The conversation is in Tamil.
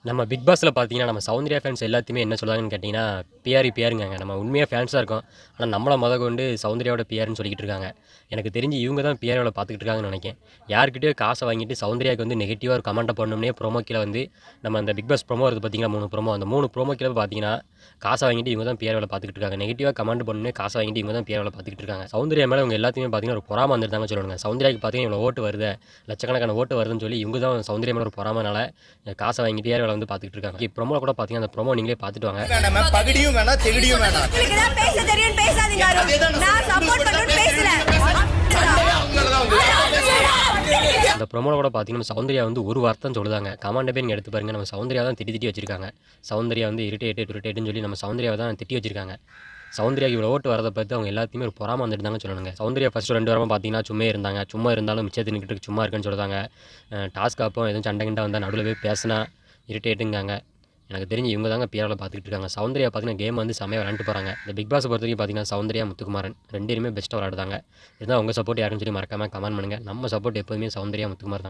நம்ம பிக் பாஸில் பார்த்தீங்கன்னா, நம்ம சௌந்தர்யா ஃபேன்ஸ் எல்லாத்தையுமே என்ன சொல்லுவாங்கன்னு கேட்டிங்கன்னா, பிஆருங்காங்க. நம்ம உண்மையா ஃபேன்ஸா இருக்கோம். ஆனா நம்மள மொதற்கொண்டு சௌந்தர்யாவோட பிஆர்ன்னு சொல்லிக்கிட்டு இருக்காங்க. எனக்கு தெரிஞ்சு இவங்க தான் பிஆர் வேல பார்த்துக்கிட்டு இருக்காங்கன்னு நெனைக்கிறேன். யார்கிட்டயோ காச வாங்கிட்டு சௌந்தர்யாவுக்கு வந்து நெகட்டிவா ஒரு கமெண்ட்ட போடணும்னே ப்ரோமோ கீழ வந்து நம்ம அந்த பிக் பாஸ் ப்ரோமோ வருது பார்த்தீங்களா 3 ப்ரோமோ. அந்த 3 ப்ரோமோ கீழ பார்த்தீங்கன்னா, காச வாங்கிட்டு இவங்க தான் பிஆர் வேல பார்த்துக்கிட்டு இருக்காங்க. நெகட்டிவா கமெண்ட் பண்ணணும்னே காச வாங்கிட்டு இவங்க தான் பிஆர் வேல பார்த்துக்கிட்டு இருக்காங்க. சௌந்தர்யா மேல இவங்க எல்லாத்தையுமே பார்த்தீங்கன்னா, ஒரு பொறாம வந்துருந்தாங்கன்னு சொல்லணுங்க. சௌந்தர்யாவுக்கு பார்த்தீங்கன்னா, இவ்வளோ ஓட்டு வருதே, லட்சக்கணக்கான ஓட்டு வருதுன்னு சொல்லி இவங்க தான் சௌந்தர்யா மேல ஒரு பொறாமனால காச வாங்கிட்டு பிஆர் வேல வந்து பார்த்துக்கிட்டு இருக்காங்க. ப்ரோமோல கூட பார்த்தீங்கன்னா, அந்த ப்ரோமோ நீங்களே பார்த்துட்டு வாங்க. வேணாம் பகடியும் வேணாம் தெகடியும் வேணாம். உங்களுக்கு தான் பேச தெரியும் பேசாதீங்க அருண். நான் சப்போர்ட் பண்ணனும் பேசல. அந்த ப்ரோமோல கூட பார்த்தீங்கன்னா, சௌந்தர்யா வந்து ஒரு வார்த்தை சொல்லுதாங்க. கமெண்ட போய் நீங்க எடுத்து பாருங்க. நம்ம சௌந்தர்யா தான் திட்டி வச்சிருக்காங்க. சௌந்தர்யா வந்து இரிட்டேட்னு சொல்லி நம்ம சௌந்தர்யாவ தான் திட்டி வச்சிருக்காங்க. சௌந்தர்யாக்கு இவ்வளோ ஓட்டு வரத பார்த்து அவங்க எல்லாத்தையுமே ஒரு பொறாம வந்துட்டுதாங்க சொல்லணுங்க. சௌந்தர்யா ஃபர்ஸ்ட் 2 வாரமா பார்த்தீங்கன்னா, சும்மாவே இருந்தாங்க. சும்மா இருந்தாலும் மிச்சம் தின்னுக்கிட்டு சும்மா இருக்கேன்னு சொல்லுதாங்க. டாஸ்க் அப்போ எதுவும் சண்டை கிண்டை வந்தா நடுவுல போய் பேசினா இரிட்டேட்டுங்காங்க. எனக்கு தெரிஞ்சு இவங்க தாங்க பிஆர்ல பார்த்துக்கிட்டு இருக்காங்க. சௌந்தர்யா பார்த்தீங்கன்னா, கேம் வந்து செமையா விளையாண்டுட்டு போறாங்க. இந்த பிக் பாஸை பொறுத்தவரைக்கும் பார்த்தீங்கன்னா, சௌந்தர்யா, முத்துக்குமாரன் 2 பேருமே பெஸ்ட்டா விளையாடுதாங்க. இதுதான் உங்க சப்போர்ட் யாருன்னு சொல்லி மறக்காம கமெண்ட் பண்ணுங்க. நம்ம சப்போர்ட் எப்போதுமே சௌந்தர்யா, முத்துக்குமார் தான்.